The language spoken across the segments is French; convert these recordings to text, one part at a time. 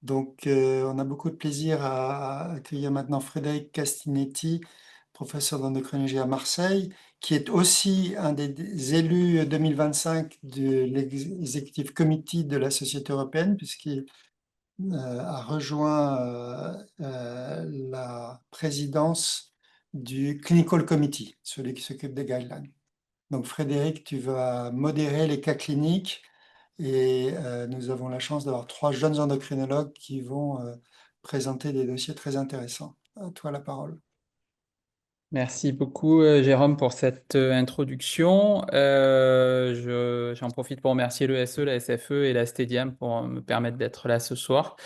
Donc, on a beaucoup de plaisir à accueillir maintenant Frédéric Castinetti, professeur d'endocrinologie à Marseille, qui est aussi un des élus 2025 de l'executive committee de la Société européenne, puisqu'il a rejoint la présidence du Clinical Committee, celui qui s'occupe des guidelines. Donc, Frédéric, tu vas modérer les cas cliniques et nous avons la chance d'avoir trois jeunes endocrinologues qui vont présenter des dossiers très intéressants. À toi la parole. Merci beaucoup, Jérôme, pour cette introduction. J'en profite pour remercier l'ESE, la SFE et la Stedium pour me permettre d'être là ce soir.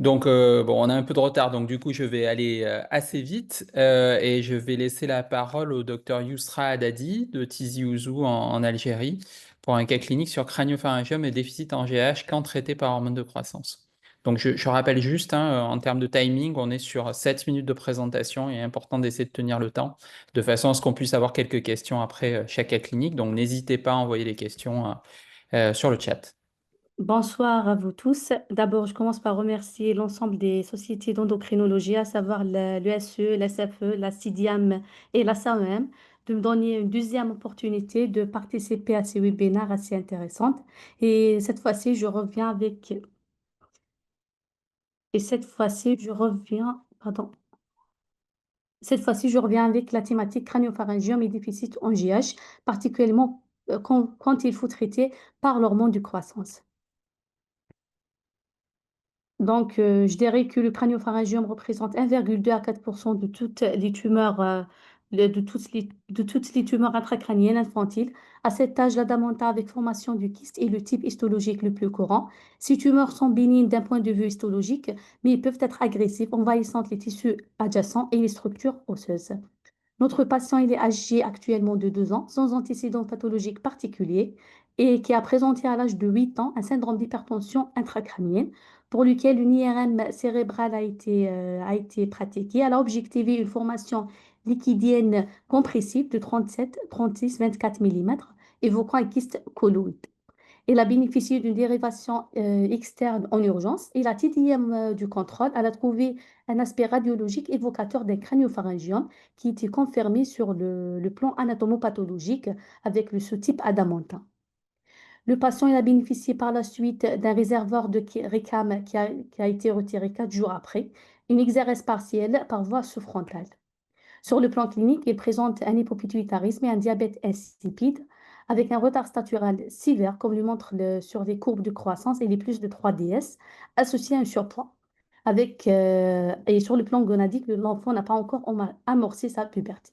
Donc, bon, on a un peu de retard, donc du coup, je vais aller assez vite et je vais laisser la parole au docteur Yousra Haddadi de Tizi Ouzou en Algérie pour un cas clinique sur crânio-pharyngium et déficit en GH quand traité par hormone de croissance. Donc, je rappelle juste, hein, en termes de timing, on est sur 7 minutes de présentation et il est important d'essayer de tenir le temps de façon à ce qu'on puisse avoir quelques questions après chaque cas clinique. Donc, n'hésitez pas à envoyer les questions sur le chat. Bonsoir à vous tous. D'abord, je commence par remercier l'ensemble des sociétés d'endocrinologie, à savoir l'ESE, l'SFE, la CIDIAM et la SAEM, de me donner une deuxième opportunité de participer à ces webinaires assez intéressantes. Et cette fois-ci, je reviens avec, et cette fois-ci, je reviens, pardon, cette fois-ci, je reviens avec la thématique crânio-pharyngium et déficit en GH, particulièrement quand il faut traiter par l'hormone de croissance. Donc, je dirais que le crânio-pharyngium représente 1,2 à 4 % de toutes les tumeurs, de toutes les tumeurs intracrâniennes infantiles. À cet âge, l'adamanta avec formation du kyste est le type histologique le plus courant. Ces tumeurs sont bénignes d'un point de vue histologique, mais ils peuvent être agressives, envahissant les tissus adjacents et les structures osseuses. Notre patient, il est âgé actuellement de 2 ans, sans antécédent pathologique particulier et qui a présenté à l'âge de 8 ans un syndrome d'hypertension intracrânienne pour lequel une IRM cérébrale a été pratiquée. Elle a objectivé une formation liquidienne compressive de 37, 36, 24 mm, évoquant un kyste colloïde. Il a bénéficié d'une dérivation externe en urgence et la TTM du contrôle, elle a trouvé un aspect radiologique évocateur d'un crânio-pharyngium qui était confirmé sur le plan anatomopathologique avec le sous-type adamantin. Le patient il a bénéficié par la suite d'un réservoir de RECAM qui a été retiré 4 jours après, une exérèse partielle par voie sous-frontale. Sur le plan clinique, il présente un hypopituitarisme et un diabète insipide avec un retard statural sévère, comme le montre sur les courbes de croissance et les plus de 3DS, associé à un surpoids. Et sur le plan gonadique, l'enfant n'a pas encore amorcé sa puberté.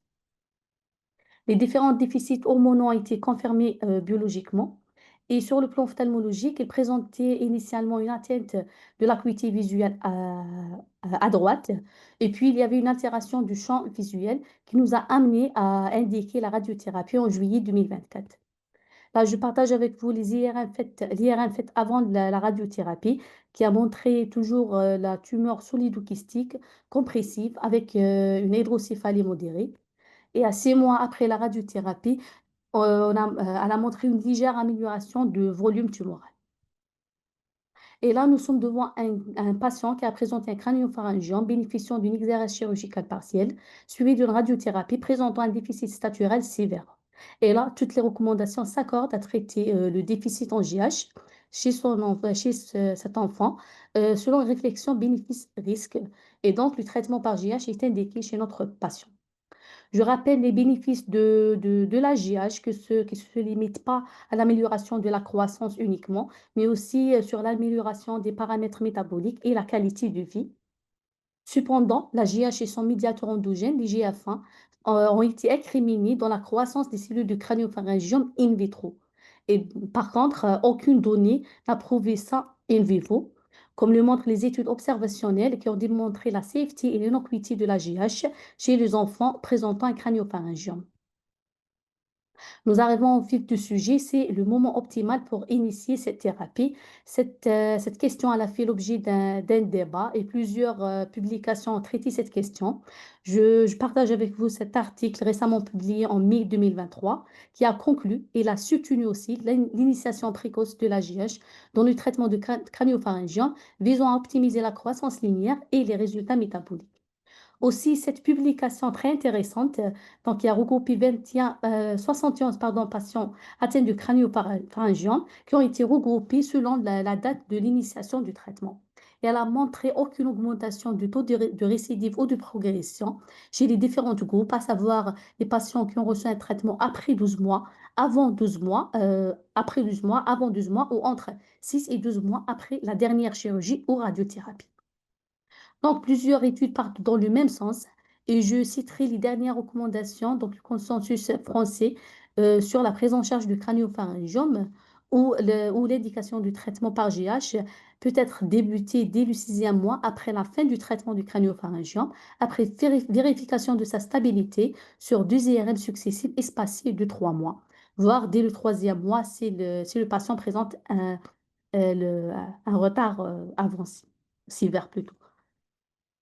Les différents déficits hormonaux ont été confirmés biologiquement. Et sur le plan ophtalmologique, il présentait initialement une atteinte de l'acuité visuelle à droite. Et puis, il y avait une altération du champ visuel qui nous a amené à indiquer la radiothérapie en juillet 2024. Là, je partage avec vous l'IRM faite avant la radiothérapie qui a montré toujours la tumeur solido-kystique compressive avec une hydrocéphalie modérée. Et à 6 mois après la radiothérapie, elle a montré une légère amélioration de volume tumoral. Et là, nous sommes devant un patient qui a présenté un crânio-pharyngium bénéficiant d'une exérèse chirurgicale partielle, suivi d'une radiothérapie présentant un déficit statural sévère. Et là, toutes les recommandations s'accordent à traiter le déficit en GH chez cet enfant selon une réflexion bénéfice-risque. Et donc, le traitement par GH est indiqué chez notre patient. Je rappelle les bénéfices de l'AGH, qui se limite pas à l'amélioration de la croissance uniquement, mais aussi sur l'amélioration des paramètres métaboliques et la qualité de vie. Cependant, l'AGH et son médiateur endogène, l'IGF-1, ont été incriminés dans la croissance des cellules du crânio-pharyngium in vitro. Et par contre, aucune donnée n'a prouvé ça in vivo, comme le montrent les études observationnelles qui ont démontré la safety et l'innocuité de l'AGH chez les enfants présentant un crânio-pharyngium. Nous arrivons au vif du sujet, c'est le moment optimal pour initier cette thérapie. Cette question elle a fait l'objet d'un débat et plusieurs publications ont traité cette question. Je partage avec vous cet article récemment publié en mai 2023 qui a conclu et a soutenu aussi l'initiation précoce de l'AJH dans le traitement de crânio-pharyngien visant à optimiser la croissance linéaire et les résultats métaboliques. Aussi, cette publication très intéressante, donc qui a regroupé 71 pardon, patients atteints de crânio-pharyngien qui ont été regroupés selon la date de l'initiation du traitement. Et elle a montré aucune augmentation du taux de récidive ou de progression chez les différents groupes, à savoir les patients qui ont reçu un traitement après 12 mois, avant 12 mois, après 12 mois, avant 12 mois ou entre 6 et 12 mois après la dernière chirurgie ou radiothérapie. Donc, plusieurs études partent dans le même sens et je citerai les dernières recommandations, donc le consensus français sur la prise en charge du crânio-pharyngiome où l'indication du traitement par GH peut être débutée dès le sixième mois après la fin du traitement du crânio-pharyngiome, après vérification de sa stabilité sur deux IRM successifs espacés de 3 mois, voire dès le troisième mois si le patient présente un retard avancé, sévère plutôt.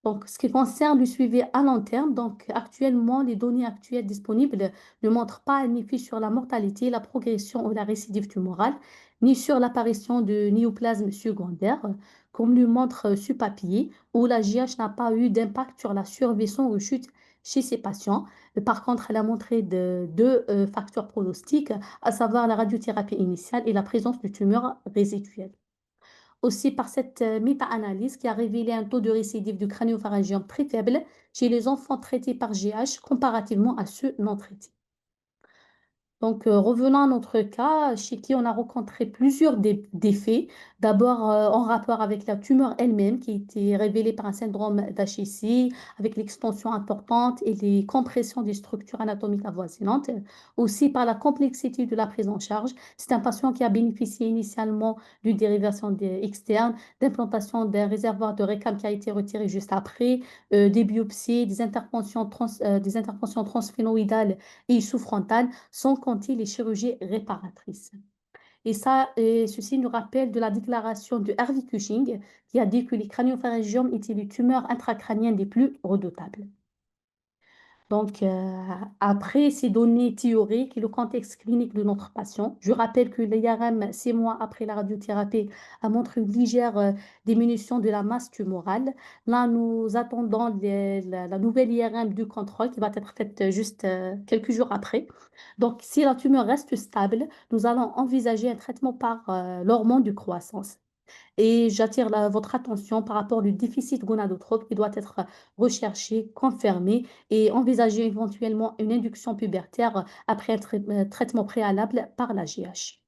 Donc, ce qui concerne le suivi à long terme, donc actuellement, les données actuelles disponibles ne montrent pas un effet sur la mortalité, la progression ou la récidive tumorale, ni sur l'apparition de néoplasmes secondaires, comme le montre ce papier, où la JH n'a pas eu d'impact sur la survie sans rechute chez ces patients. Par contre, elle a montré deux facteurs pronostiques, à savoir la radiothérapie initiale et la présence de tumeurs résiduelles. Aussi par cette méta-analyse qui a révélé un taux de récidive du crânio-pharyngien très faible chez les enfants traités par GH comparativement à ceux non traités. Donc, revenons à notre cas, chez qui on a rencontré plusieurs défaits. D'abord, en rapport avec la tumeur elle-même, qui a été révélée par un syndrome d'HSI, avec l'extension importante et les compressions des structures anatomiques avoisinantes. Aussi, par la complexité de la prise en charge. C'est un patient qui a bénéficié initialement d'une dérivation externe, d'implantation d'un réservoir de récam qui a été retiré juste après, des biopsies, des interventions transphénoïdales et sous-frontales sans compter les chirurgies réparatrices. Et ceci nous rappelle de la déclaration de Harvey Cushing qui a dit que les crâniophryngiomes étaient les tumeurs intracrâniennes les plus redoutables. Donc, après ces données théoriques et le contexte clinique de notre patient, je rappelle que l'IRM, 6 mois après la radiothérapie, a montré une légère diminution de la masse tumorale. Là, nous attendons la nouvelle IRM du contrôle qui va être faite juste quelques jours après. Donc, si la tumeur reste stable, nous allons envisager un traitement par l'hormone de croissance. Et j'attire votre attention par rapport au déficit gonadotrope qui doit être recherché, confirmé et envisager éventuellement une induction pubertaire après un traitement préalable par la GH.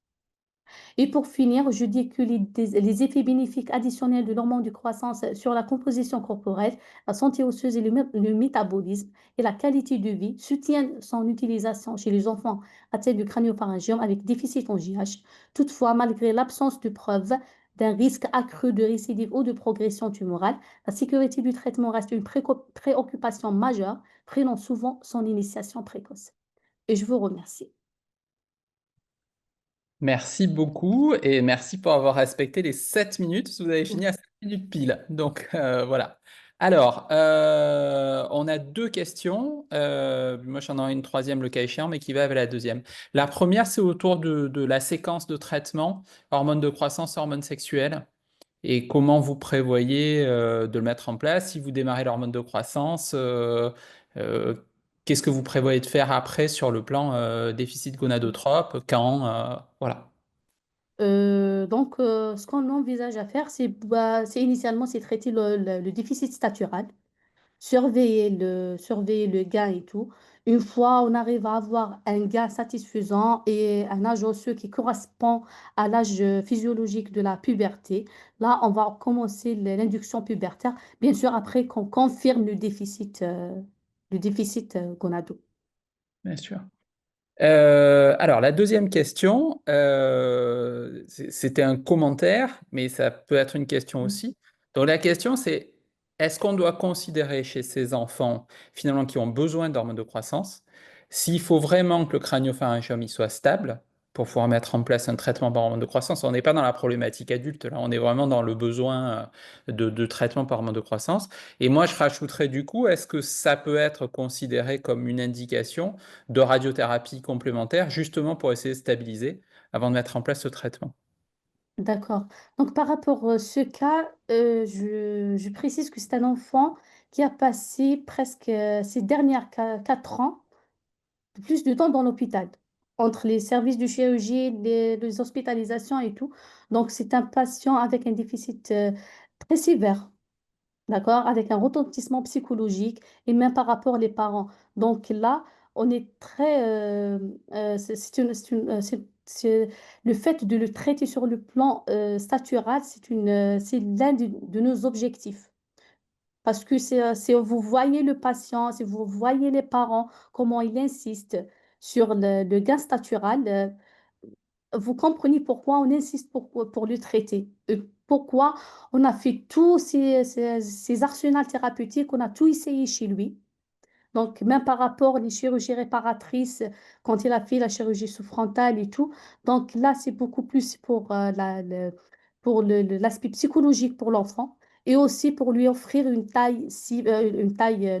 Et pour finir, je dis que les effets bénéfiques additionnels de l'hormone de croissance sur la composition corporelle, la santé osseuse et le métabolisme et la qualité de vie soutiennent son utilisation chez les enfants atteints du crânio-pharyngium avec déficit en JH. Toutefois, malgré l'absence de preuves d'un risque accru de récidive ou de progression tumorale, la sécurité du traitement reste une préoccupation majeure, prenant souvent son initiation précoce. Et je vous remercie. Merci beaucoup et merci pour avoir respecté les 7 minutes. Vous avez fini à 7 minutes pile. Donc voilà. Alors, on a deux questions. Moi, j'en ai une troisième, le cas échéant, mais qui va avec la deuxième. La première, c'est autour de la séquence de traitement, hormones de croissance, hormones sexuelles, et comment vous prévoyez de le mettre en place. Si vous démarrez l'hormone de croissance, euh, qu'est-ce que vous prévoyez de faire après sur le plan déficit gonadotrope, quand, voilà. Ce qu'on envisage à faire, c'est initialement c'est traiter le déficit statural, surveiller le gain et tout. Une fois on arrive à avoir un gain satisfaisant et un âge osseux qui correspond à l'âge physiologique de la puberté, là on va commencer l'induction pubertaire, bien sûr après qu'on confirme le déficit gonado. Bien sûr. Alors, la deuxième question, c'était un commentaire, mais ça peut être une question aussi. Donc, la question, c'est, est-ce qu'on doit considérer chez ces enfants, finalement, qui ont besoin d'hormones de croissance, S'il faut vraiment que le crânio-pharyngium il soit stable pour pouvoir mettre en place un traitement par hormone de croissance, on n'est pas dans la problématique adulte, là, on est vraiment dans le besoin de traitement par hormone de croissance. Et moi, je rajouterais du coup, est-ce que ça peut être considéré comme une indication de radiothérapie complémentaire, justement pour essayer de stabiliser avant de mettre en place ce traitement? D'accord. Donc, par rapport à ce cas, je précise que c'est un enfant qui a passé presque ces dernières 4 ans plus de temps dans l'hôpital, entre les services de chirurgie, les hospitalisations et tout. Donc, c'est un patient avec un déficit très sévère, d'accord, avec un retentissement psychologique et même par rapport aux parents. Donc là, on est très, le fait de le traiter sur le plan statural, c'est l'un de nos objectifs. Parce que si vous voyez le patient, si vous voyez les parents, comment ils insistent sur le gain statural, vous comprenez pourquoi on insiste pour le traiter. Et pourquoi on a fait tous ces arsenals thérapeutiques, on a tout essayé chez lui. Donc, même par rapport aux chirurgies réparatrices, quand il a fait la chirurgie sous-frontale et tout. Donc là, c'est beaucoup plus pour l'aspect psychologique pour l'enfant et aussi pour lui offrir une taille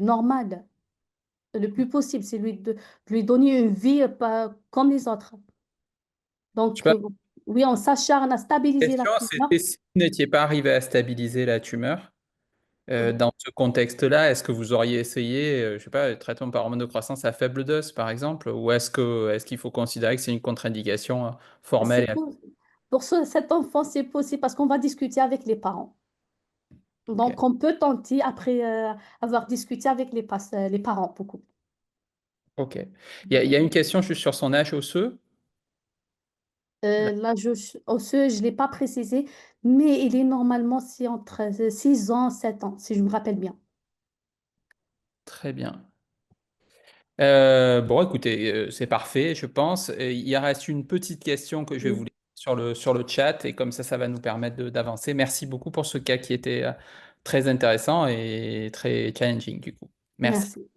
normale, le plus possible. C'est lui donner une vie pas comme les autres. Je Donc, sais pas, oui, on s'acharne à la stabiliser la question, tumeur. c'était si vous n'étiez pas arrivé à stabiliser la tumeur. Dans ce contexte-là, est-ce que vous auriez essayé, je sais pas, le traitement par hormone de croissance à faible dose, par exemple, ou est-ce qu'il faut considérer que c'est une contre-indication C'est formelle pour cet enfant, c'est possible parce qu'on va discuter avec les parents. Ok. Donc, on peut tenter après avoir discuté avec les parents beaucoup. Ok. Il y a une question juste sur son âge osseux. Là, L'âge osseux, je ne l'ai pas précisé, mais il est normalement c'est entre 6 ans, 7 ans, si je me rappelle bien. très bien. Bon, écoutez, c'est parfait, je pense. Il reste une petite question que je vais vous Oui, laisser sur le chat, et comme ça va nous permettre d'avancer. Merci beaucoup pour ce cas qui était très intéressant et très challenging, du coup. Merci. merci.